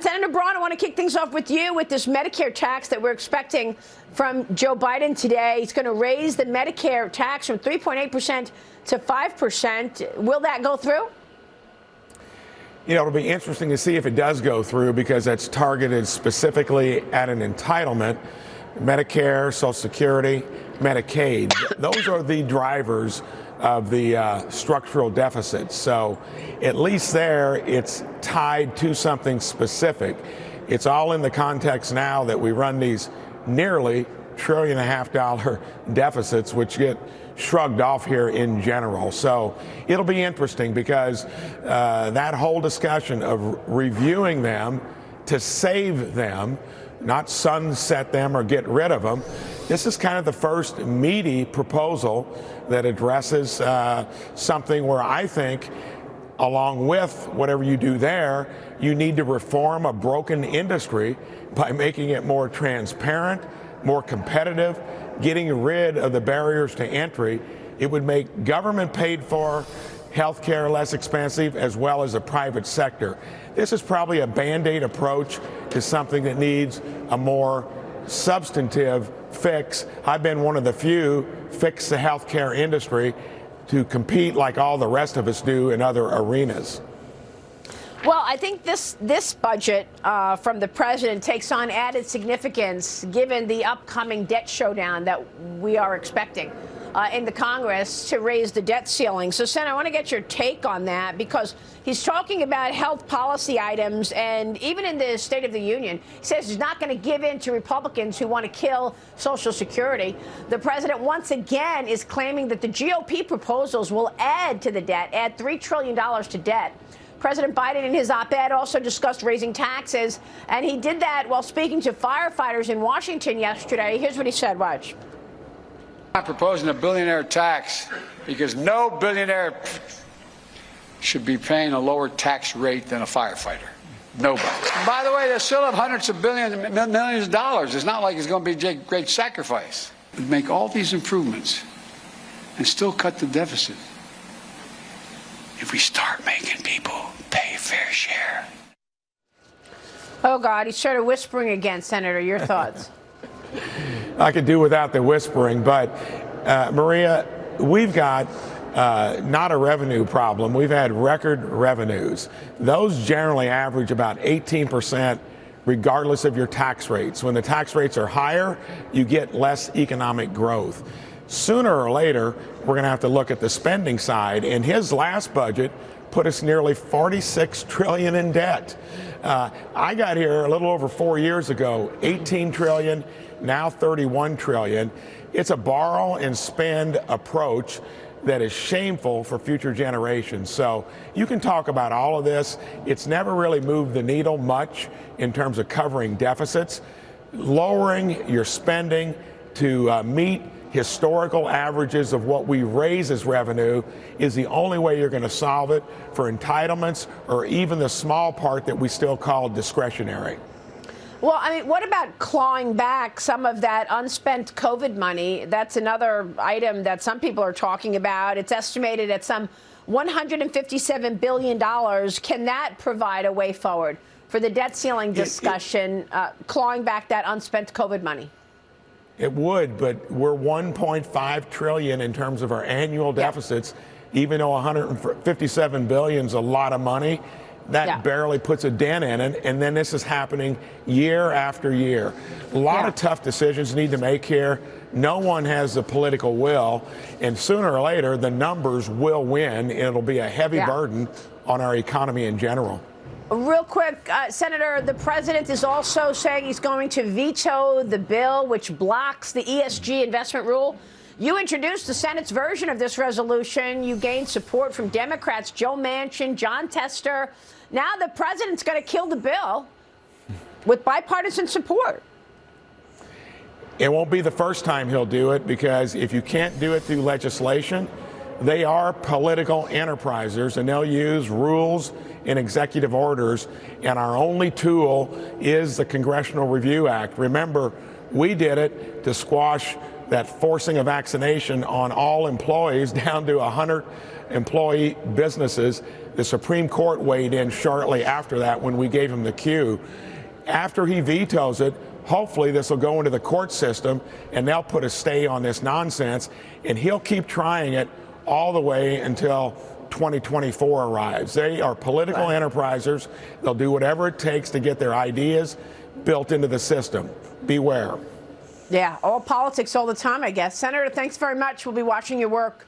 And Senator Braun, I want to kick things off with you with this Medicare tax that we're expecting from Joe Biden today. He's going to raise the Medicare tax from 3.8% to 5%. Will that go through? You know, it'll be interesting to see if it does go through, because that's targeted specifically at an entitlement. Medicare, Social Security, Medicaid, those are the drivers of the structural deficit. So at least there, it's tied to something specific. It's all in the context now that we run these nearly $1.5 trillion deficits, which get shrugged off here in general. So it'll be interesting, because that whole discussion of reviewing them to save them, not sunset them or get rid of them, this is kind of the first meaty proposal that addresses something where I think, along with whatever you do there, you need to reform a broken industry by making it more transparent, more competitive, getting rid of the barriers to entry. It would make government paid for health care less expensive, as well as the private sector. This is probably a Band-Aid approach to something that needs a more substantive fix. I've been one of the few fix the health care industry to compete like all the rest of us do in other arenas. Well, I think this budget from the president takes on added significance given the upcoming debt showdown that we are expecting in the Congress to raise the debt ceiling. So, Senator, I want to get your take on that, because he's talking about health policy items, and even in the State of the Union, he says he's not going to give in to Republicans who want to kill Social Security. The president once again is claiming that the GOP proposals will add to the debt, add $3 trillion to debt. President Biden, in his op-ed, also discussed raising taxes, and he did that while speaking to firefighters in Washington yesterday. Here's what he said. Watch. I'm proposing a billionaire tax because no billionaire should be paying a lower tax rate than a firefighter. Nobody. By the way, they still have hundreds of millions of dollars. It's not like it's going to be a great sacrifice. We'd make all these improvements and still cut the deficit if we start making people pay fair share. Oh, God, he started whispering again. Senator, your thoughts? I could do without the whispering, but Maria, we've got not a revenue problem. We've had record revenues. Those generally average about 18% regardless of your tax rates. When the tax rates are higher, you get less economic growth. Sooner or later, we're going to have to look at the spending side, and his last budget put us nearly $46 trillion in debt. I got here a little over 4 years ago, 18 trillion, now 31 trillion. It's a borrow and spend approach that is shameful for future generations. So you can talk about all of this. It's never really moved the needle much in terms of covering deficits. Lowering your spending to meet historical averages of what we raise as revenue is the only way you're going to solve it for entitlements, or even the small part that we still call discretionary. Well, I mean, what about clawing back some of that unspent COVID money? That's another item that some people are talking about. It's estimated at some $157 billion. Can that provide a way forward for the debt ceiling discussion, clawing back that unspent COVID money? It would, but we're 1.5 trillion in terms of our annual deficits. Even though 157 billion is a lot of money, that barely puts a dent in it. And then this is happening year after year. A lot of tough decisions need to make here. No one has the political will, and sooner or later the numbers will win. It'll be a heavy burden on our economy in general. Real quick, Senator, the president is also saying he's going to veto the bill which blocks the ESG investment rule. You introduced the Senate's version of this resolution. You gained support from Democrats Joe Manchin, John Tester. Now the president's going to kill the bill with bipartisan support. It won't be the first time he'll do it, because if you can't do it through legislation, they are political enterprisers, and they'll use rules and executive orders, and our only tool is the Congressional Review Act. Remember, we did it to squash that forcing a vaccination on all employees down to 100 employee businesses. The Supreme Court weighed in shortly after that when we gave him the cue. After he vetoes it, hopefully this will go into the court system and they'll put a stay on this nonsense, and he'll keep trying it all the way until 2024 arrives. They are political enterprisers. They'll do whatever it takes to get their ideas built into the system. Beware. Yeah, all politics all the time, I guess. Senator, thanks very much. We'll be watching your work